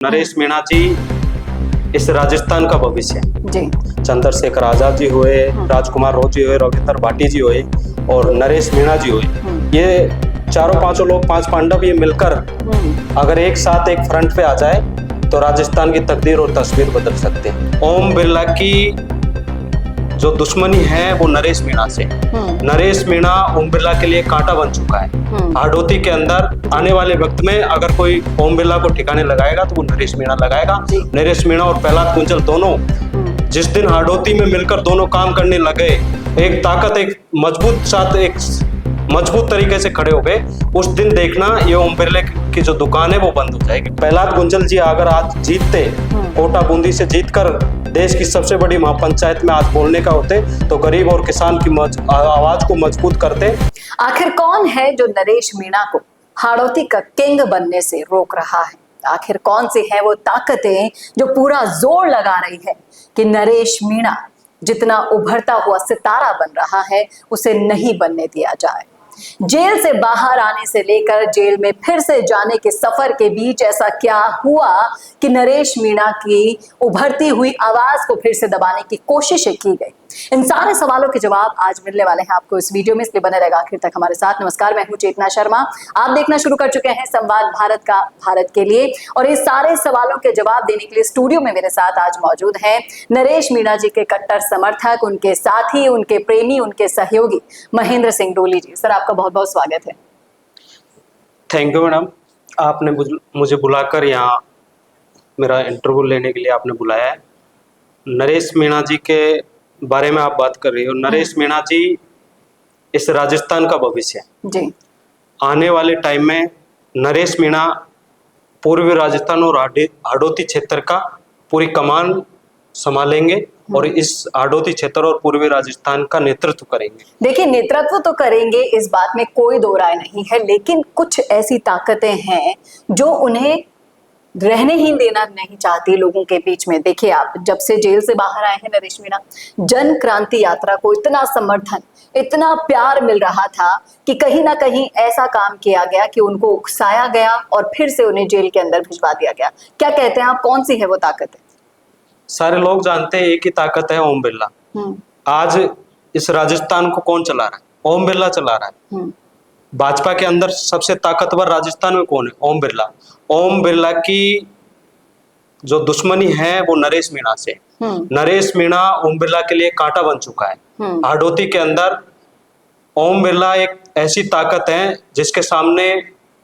नरेश मीणा जी इस राजस्थान का भविष्य है जी। चंद्रशेखर आजाद जी हुए, राजकुमार राव जी हुए, रविंद्र भाटी जी हुए और नरेश मीणा जी हुए, ये चारों पांचों लोग, पांच पांडव, ये मिलकर अगर एक साथ एक फ्रंट पे आ जाए तो राजस्थान की तकदीर और तस्वीर बदल सकते हैं। ओम बिरला की जो दुश्मनी है वो नरेश मीणा से। नरेश मीणा ओम बिरला के लिए कांटा बन चुका है। हाडोती के अंदर आने वाले वक्त में अगर कोई ओम बिरला को ठिकाने लगाएगा तो वो नरेश मीणा लगाएगा। नरेश मीणा और प्रहलाद कुंचल दोनों जिस दिन हाडोती में मिलकर दोनों काम करने लगे, एक ताकत, एक मजबूत साथ, एक मजबूत तरीके से खड़े हो गए, उस दिन देखना ये ओम बिरला की जो दुकान है वो बंद हो जाएगी। प्रहलाद कुंचल जी अगर आज जीतते, कोटा बूंदी से जीतकर देश की सबसे बड़ी महापंचायत में आज बोलने का होते तो गरीब और किसान की आवाज को मजबूत करते। आखिर कौन है जो नरेश मीणा को हाड़ौती का किंग बनने से रोक रहा है? आखिर कौन सी है वो ताकतें जो पूरा जोर लगा रही है कि नरेश मीणा जितना उभरता हुआ सितारा बन रहा है उसे नहीं बनने दिया जाए? जेल से बाहर आने से लेकर जेल में फिर से जाने के सफर के बीच ऐसा क्या हुआ कि नरेश मीणा की उभरती हुई आवाज को फिर से दबाने की कोशिशें की गई? इन सारे सवालों के जवाब आज मिलने वाले हैं आपको इस वीडियो में, इसलिए बने रहेगा आखिर तक हमारे साथ। नमस्कार, मैं हूं चेतना शर्मा। आप देखना शुरू कर चुके हैं संवाद भारत का, भारत के लिए, और इस सारे सवालों के जवाब देने के लिए स्टूडियो में मेरे साथ आज मौजूद हैं नरेश मीणा जी के कट्टर समर्थक, उनके साथी, उनके प्रेमी, उनके सहयोगी महेंद्र सिंह डोली जी। सर, आपका बहुत बहुत स्वागत है। थैंक यू मैडम, आपने मुझे बुलाकर यहाँ मेरा इंटरव्यू लेने के लिए आपने बुलाया है। नरेश मीणा जी के बारे में आप बात कर रही हो। नरेश मीणा जी इस राजस्थान का भविष्य है जी। आने वाले टाइम में नरेश मीणा पूर्वी राजस्थान और हाडोती क्षेत्र का पूरी कमान संभालेंगे और इस हाडोती क्षेत्र और पूर्वी राजस्थान का नेतृत्व करेंगे। देखिए, नेतृत्व तो करेंगे, इस बात में कोई दो राय नहीं है, लेकिन कुछ ऐसी ताकतें हैं जो उन्हें रहने ही देना नहीं चाहती लोगों के बीच में। देखिए, आप जब से जेल से बाहर आए हैं नरेश मीणा, जन क्रांति यात्रा को इतना समर्थन, इतना प्यार मिल रहा था कि कहीं ना कहीं ऐसा काम किया गया कि उनको उकसाया गया और फिर से उन्हें जेल के अंदर भिजवा दिया गया। क्या कहते हैं आप, कौन सी है वो ताकत है? सारे लोग जानते हैं एक ही ताकत है, ओम बिरला। आज इस राजस्थान को कौन चला रहा है? ओम बिरला चला रहा है। भाजपा के अंदर सबसे ताकतवर राजस्थान में कौन है? ओम बिरला। ओम बिरला की जो दुश्मनी है वो नरेश मीणा से। नरेश मीणा ओम बिरला के लिए कांटा बन चुका है। हाडोती के अंदर ओम बिरला एक ऐसी ताकत है जिसके सामने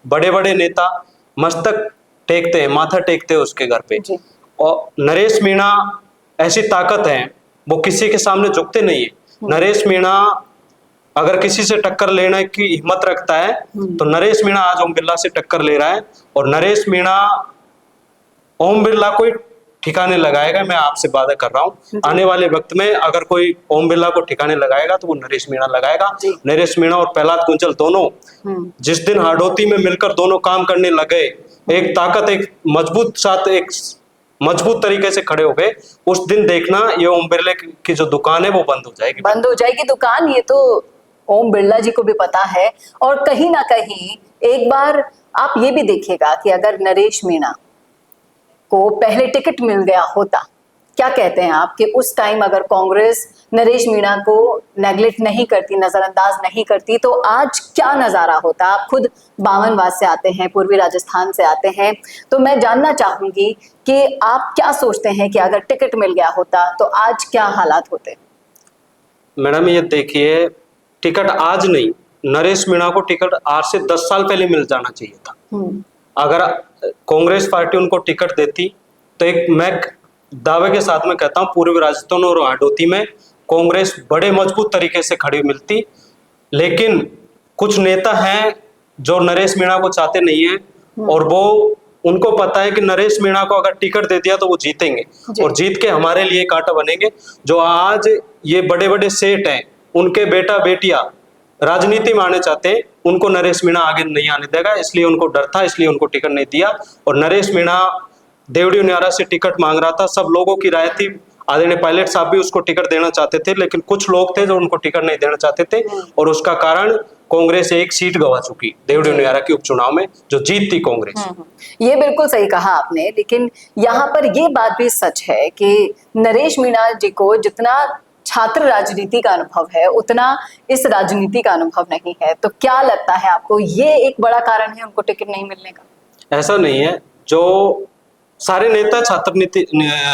बड़े बड़े नेता मस्तक टेकते हैं, माथा टेकते हैं उसके घर पे। और नरेश मीणा ऐसी ताकत है, वो किसी के सामने झुकते नहीं है। नरेश मीणा अगर किसी से टक्कर लेने की हिम्मत रखता है तो नरेश मीणा आज ओम बिरला से टक्कर ले रहा है और नरेश मीणा ओम बिरला को ठिकाने लगाएगा। मैं आपसे वादा कर रहा हूँ, आने वाले वक्त में अगर कोई ओम बिरला को ठिकाने लगाएगा तो वो नरेश मीणा लगाएगा। नरेश मीणा और प्रहलाद कुंचल दोनों जिस दिन हाडोती में मिलकर दोनों काम करने लगे, एक ताकत, एक मजबूत साथ, एक मजबूत तरीके से खड़े हो गए, उस दिन देखना ये ओम बिरला की जो दुकान है वो बंद हो जाएगी। बंद हो जाएगी दुकान, ये तो ओम बिरला जी को भी पता है। और कहीं ना कहीं एक बार आप ये भी देखिएगा कि अगर नरेश मीणा को पहले टिकट मिल गया होता, क्या कहते हैं आप कि उस टाइम अगर कांग्रेस नरेश मीणा को नेग्लेक्ट नहीं करती, नजरअंदाज नहीं करती, तो आज क्या नजारा होता? आप खुद बावनवाद से आते हैं, पूर्वी राजस्थान से आते हैं, तो मैं जानना चाहूंगी कि आप क्या सोचते हैं कि अगर टिकट मिल गया होता तो आज क्या हालात होते? मैडम, ये देखिए, टिकट आज नहीं, नरेश मीणा को टिकट आज से 10 साल पहले मिल जाना चाहिए था। अगर कांग्रेस पार्टी उनको टिकट देती तो एक मैं दावे के साथ में कहता हूं, पूर्वी राजस्थान और हाडोती में कांग्रेस बड़े मजबूत तरीके से खड़ी मिलती। लेकिन कुछ नेता हैं जो नरेश मीणा को चाहते नहीं है और वो उनको पता है कि नरेश मीणा को अगर टिकट दे दिया तो वो जीतेंगे और जीत के हमारे लिए कांटा बनेंगे। जो आज ये बड़े बड़े सेठ हैं, उनके बेटा बेटियां राजनीति में आने चाहते हैं, उनको नरेश मीणा आगे नहीं आने देगा, इसलिए उनको डर था, इसलिए उनको टिकट नहीं दिया। और नरेश मीणा देवड़ी न्यारा से टिकट मांग रहा था, सब लोगों की राय थी, आदरणीय पायलट साहब भी उसको टिकट देना चाहते थे, लेकिन कुछ लोग थे जो उनको टिकट नहीं देना चाहते थे और उसका कारण कांग्रेस एक सीट गवा चुकी देवड़ी नियारा के उपचुनाव में, जो जीत थी कांग्रेस। ये बिल्कुल सही कहा आपने, लेकिन यहाँ पर ये बात भी सच है कि नरेश मीणा जी को जितना छात्र राजनीति का अनुभव है उतना इस राजनीति का अनुभव नहीं है। तो क्या लगता है आपको, ये एक बड़ा कारण है उनको टिकट नहीं मिलने का? ऐसा नहीं है, जो सारे नेता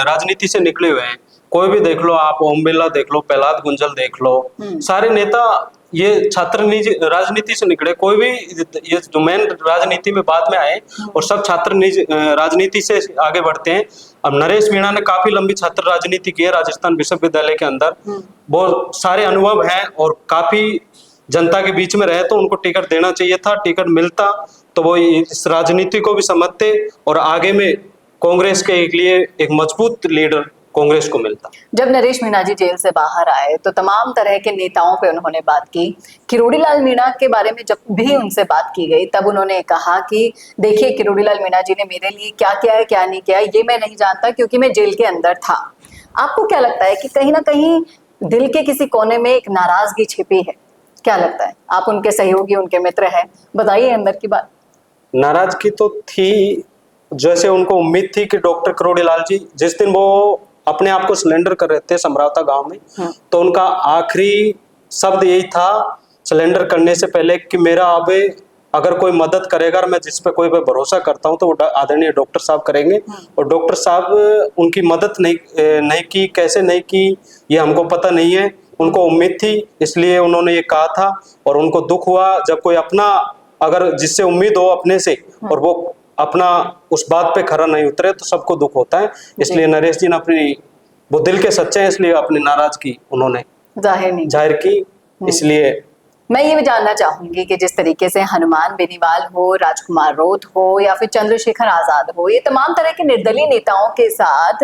राजनीति से निकले हुए हैं। कोई भी देख लो आप, ओम बिरला देख लो, प्रहलाद गुंजल देख लो, सारे नेता ये छात्र राजनीति से निकले। कोई भी ये जो मेन राजनीति में बाद में आए और सब छात्र राजनीति से आगे बढ़ते हैं। अब नरेश मीणा ने काफी लंबी छात्र राजनीति की है राजस्थान विश्वविद्यालय के अंदर, बहुत सारे अनुभव हैं और काफी जनता के बीच में रहे, तो उनको टिकट देना चाहिए था। टिकट मिलता तो वो इस राजनीति को भी समझते और आगे में कांग्रेस के लिए एक मजबूत लीडर कांग्रेस को मिलता। जब नरेश मीणा जी जेल से बाहर आए तो तमाम तरह के नेताओं पे उन्होंने बात की। किरोड़ीलाल मीणा के बारे में जब भी उनसे बात की गई तब उन्होंने कहा कि देखिए, किरोड़ीलाल मीणा जी ने मेरे लिए क्या किया है, क्या नहीं किया है, ये मैं नहीं जानता क्योंकि मैं जेल के अंदर था। आपको क्या लगता है कि कहीं ना कहीं दिल के किसी कोने में एक नाराजगी छिपी है? क्या लगता है? आप उनके सहयोगी, उनके मित्र हैं, बताइए अंदर की बात। नाराजगी तो थी, जैसे उनको उम्मीद थी कि डॉक्टर किरोड़ीलाल जी जिस दिन वो अपने आप को सिलेंडर कर रहे थे समरावता गांव में, तो उनका आखिरी शब्द यही था सिलेंडर करने से पहले कि मेरा अब अगर कोई मदद करेगा, मैं जिस पे कोई पे भरोसा करता हूं तो वो आदरणीय डॉक्टर साहब करेंगे। और डॉक्टर साहब उनकी मदद नहीं की, कैसे नहीं की ये हमको पता नहीं है। उनको उम्मीद थी इसलिए उन्होंने ये कहा था, और उनको दुख हुआ जब कोई अपना अगर जिससे उम्मीद हो अपने से और वो अपना उस बात पे खरा नहीं उतरे तो सबको दुख होता है। इसलिए नरेश जी ने अपनी, वो दिल के सच्चे हैं, इसलिए अपनी नाराजगी उन्होंने जाहिर की। इसलिए मैं ये भी जानना चाहूंगी कि जिस तरीके से हनुमान बेनीवाल हो, राजकुमार रोत हो या फिर चंद्रशेखर आजाद हो, ये तमाम तरह के निर्दलीय नेताओं के साथ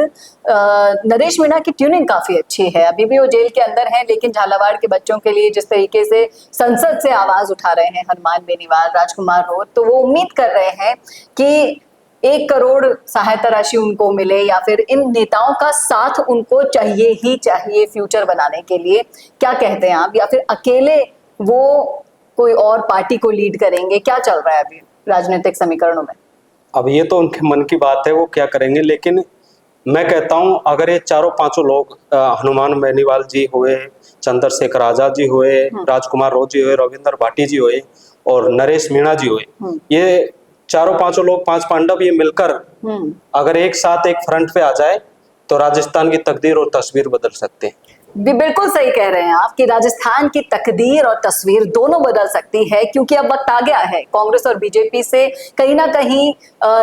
नरेश मीणा की ट्यूनिंग काफी अच्छी है। अभी भी वो जेल के अंदर हैं, लेकिन झालावाड़ के बच्चों के लिए जिस तरीके से संसद से आवाज उठा रहे हैं हनुमान बेनीवाल, राजकुमार रोत, तो वो उम्मीद कर रहे हैं कि 1 करोड़ सहायता राशि उनको मिले या फिर इन नेताओं का साथ उनको चाहिए ही चाहिए फ्यूचर बनाने के लिए। क्या कहते हैं आप? या फिर अकेले वो कोई और पार्टी को लीड करेंगे? क्या चल रहा है अभी राजनीतिक समीकरणों में? अब ये तो उनके मन की बात है, वो क्या करेंगे। लेकिन मैं कहता हूं अगर ये चारों पांचों लोग, हनुमान बेनीवाल जी हुए, चंद्रशेखर आजाद जी हुए, राजकुमार रोत जी हुए, रविंद्र भाटी जी हुए और नरेश मीणा जी हुए, ये चारों पांचों लोग, 5 पांडव, ये मिलकर अगर एक साथ एक फ्रंट पे आ जाए तो राजस्थान की तकदीर और तस्वीर बदल सकते हैं। बिल्कुल सही कह रहे हैं आप कि राजस्थान की तकदीर और तस्वीर दोनों बदल सकती है, क्योंकि अब वक्त आ गया है। कांग्रेस और बीजेपी से कहीं ना कहीं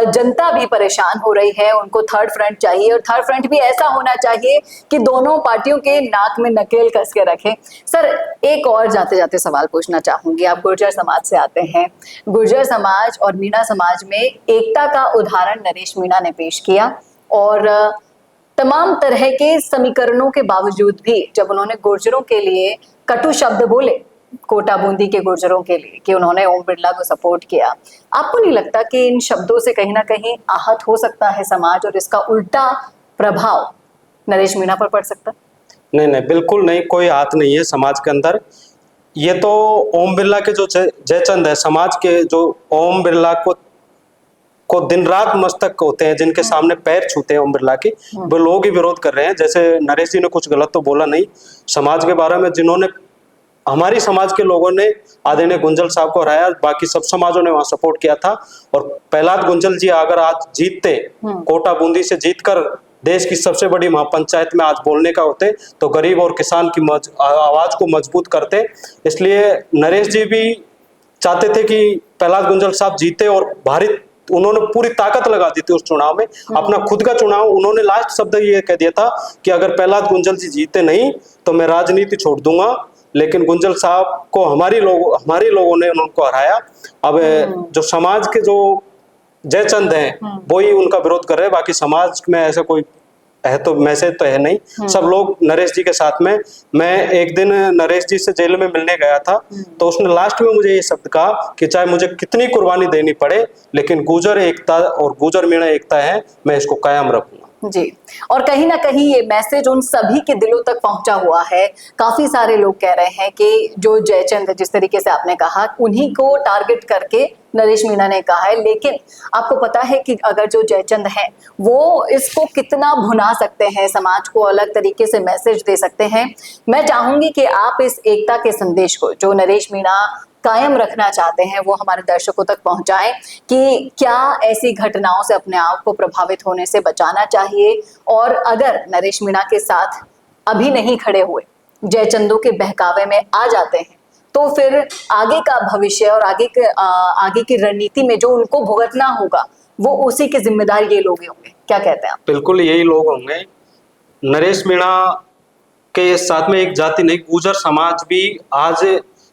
जनता भी परेशान हो रही है। उनको थर्ड फ्रंट चाहिए, और थर्ड फ्रंट भी ऐसा होना चाहिए कि दोनों पार्टियों के नाक में नकेल कस के रखे। सर, एक और जाते जाते सवाल पूछना चाहूंगी। आप गुर्जर समाज से आते हैं। गुर्जर समाज और मीणा समाज में एकता का उदाहरण नरेश मीणा ने पेश किया, और तमाम तरह के समीकरणों के बावजूद भी जब उन्होंने गुर्जरों के लिए कटु शब्द बोले, कोटा बूंदी के गुर्जरों के लिए, कि उन्होंने ओम बिरला को सपोर्ट किया, आपको नहीं लगता कि इन शब्दों से कहीं ना कहीं आहत हो सकता है समाज और इसका उल्टा प्रभाव नरेश मीणा पर पड़ सकता? नहीं, बिल्कुल नहीं, कोई हाथ नहीं है समाज के अंदर। ये तो ओम बिरला के जो जयचंद है समाज के, जो ओम बिरला को दिन रात मस्तक होते हैं, जिनके सामने पैर छूते हैं ओम बिरला के, वो लोग ही विरोध कर रहे हैं। जैसे नरेश जी ने कुछ गलत तो बोला नहीं समाज के बारे में, जिन्होंने हमारी समाज के लोगों ने आदरणीय गुंजल साहब को हराया, बाकी सब समाजों ने वहां सपोर्ट किया था। और प्रहलाद गुंजल जी अगर आज जीतते, कोटा बूंदी से जीतकर देश की सबसे बड़ी महापंचायत में आज बोलने का होते, तो गरीब और किसान की आवाज को मजबूत करते। इसलिए नरेश जी भी चाहते थे कि प्रहलाद गुंजल साहब जीते, और भारी उन्होंने पूरी ताकत लगा दी थी उस चुनाव में, अपना खुद का चुनाव। उन्होंने लास्ट शब्द ये कह दिया था कि अगर प्रहलाद गुंजल जी जीते नहीं तो मैं राजनीति छोड़ दूंगा। लेकिन गुंजल साहब को हमारे लोगों ने उनको हराया। अब जो समाज के जो जयचंद हैं वो ही उनका विरोध कर रहे हैं, बाकी समाज में ऐसा कोई है तो मैसेज तो है नहीं। सब लोग नरेश जी के साथ में। मैं एक दिन नरेश जी से जेल में मिलने गया था, तो उसने लास्ट में मुझे ये शब्द कहा कि चाहे मुझे कितनी कुर्बानी देनी पड़े, लेकिन गुर्जर एकता और गुर्जर मीणा एकता है, मैं इसको कायम रखूंगा। जी, और कहीं ना कहीं ये मैसेज उन सभी के दिलों तक पहुंचा हुआ है। काफी सारे लोग कह रहे हैं कि जो जयचंद, जिस तरीके से आपने कहा, उन्हीं को टारगेट करके नरेश मीणा ने कहा है, लेकिन आपको पता है कि अगर जो जयचंद है वो इसको कितना भुना सकते हैं, समाज को अलग तरीके से मैसेज दे सकते हैं। मैं चाहूंगी कि आप इस एकता के संदेश को जो नरेश मीणा कायम रखना चाहते हैं वो हमारे दर्शकों तक पहुंचाएं कि क्या ऐसी घटनाओं से अपने आप को प्रभावित होने से बचाना चाहिए, और अगर नरेश मीणा के साथ अभी नहीं खड़े हुए, जयचंदों के बहकावे में आ जाते हैं, तो फिर आगे का भविष्य और आगे की रणनीति में जो उनको भुगतना होगा वो उसी के जिम्मेदार ये लोग ही होंगे। क्या कहते हैं आप? बिल्कुल यही लोग होंगे। नरेश मीणा के साथ में एक जाति नहीं, गुर्जर समाज भी आज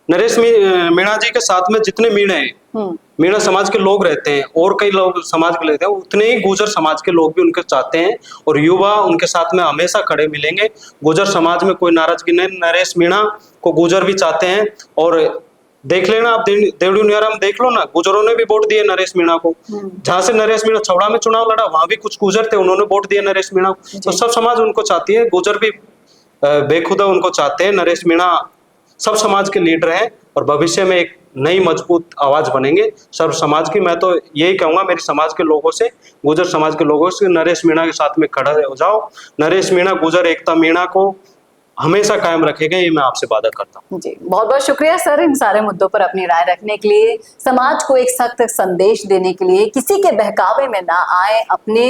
नरेश मीणा जी के साथ में जितने मीणा हैं, मीणा समाज के लोग रहते हैं और कई लोग समाज के रहते हैं, उतने ही गुर्जर समाज के लोग भी उनके चाहते हैं और युवा उनके साथ में हमेशा खड़े मिलेंगे। गुर्जर समाज में कोई नाराजगी नहीं, नरेश मीणा को गुर्जर भी चाहते हैं। और देख लेना आप, देवड़ी नियारा में देख लो ना, गुर्जरों ने भी वोट दिए नरेश मीणा को। जहां से नरेश मीणा छौड़ा में चुनाव लड़ा वहां भी कुछ गुर्जर थे, उन्होंने वोट दिए नरेश मीणा को। तो सब समाज उनको चाहती है, गुर्जर भी बेखुदा उनको चाहते हैं। नरेश मीणा सब समाज के लीडर हैं और भविष्य में एक नई मजबूत आवाज बनेंगे सर्व समाज की। मैं तो यही कहूंगा मेरे समाज के लोगों से, गुर्जर समाज के लोगों से, नरेश मीणा के साथ में खड़ा हो जाओ। नरेश मीणा गुर्जर एकता मीणा को हमेशा कायम रखेगा, ये मैं आपसे वादा करता हूँ। जी, बहुत बहुत शुक्रिया सर इन सारे मुद्दों पर अपनी राय रखने के लिए, समाज को एक सख्त संदेश देने के लिए, किसी के बहकावे में ना आए, अपने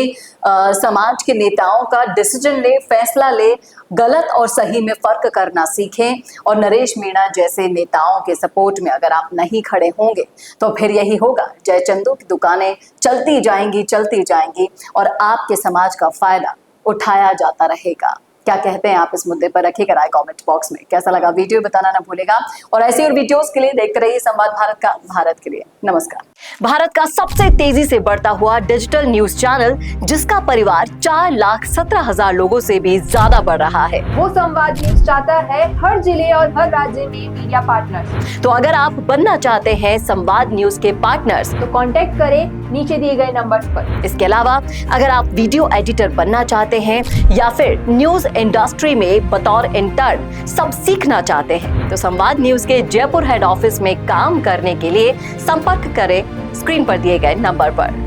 समाज के नेताओं का डिसीजन ले, फैसला ले, गलत और सही में फर्क करना सीखें। और नरेश मीणा जैसे नेताओं के सपोर्ट में अगर आप नहीं खड़े होंगे तो फिर यही होगा, जयचंदों की दुकानें चलती जाएंगी और आपके समाज का फायदा उठाया जाता रहेगा। क्या कहते हैं आप इस मुद्दे पर? रखिएगा राय कमेंट बॉक्स में। कैसा लगा वीडियो बताना ना भूलेगा, और ऐसी और वीडियोस के लिए देखते रहिए संवाद भारत का। भारत के लिए नमस्कार। भारत का सबसे तेजी से बढ़ता हुआ डिजिटल न्यूज चैनल, जिसका परिवार 4,17,000 लोगों से भी ज्यादा बढ़ रहा है, वो संवाद न्यूज चाहता है हर जिले और हर राज्य में मीडिया पार्टनर्स। तो अगर आप बनना चाहते हैं संवाद न्यूज के पार्टनर्स, तो कांटेक्ट करें नीचे दिए गए नंबर्स पर। इसके अलावा अगर आप वीडियो एडिटर बनना चाहते हैं या फिर न्यूज इंडस्ट्री में बतौर इंटर्न सब सीखना चाहते हैं, तो संवाद न्यूज के जयपुर हेड ऑफिस में काम करने के लिए संपर्क करें स्क्रीन पर दिए गए नंबर पर।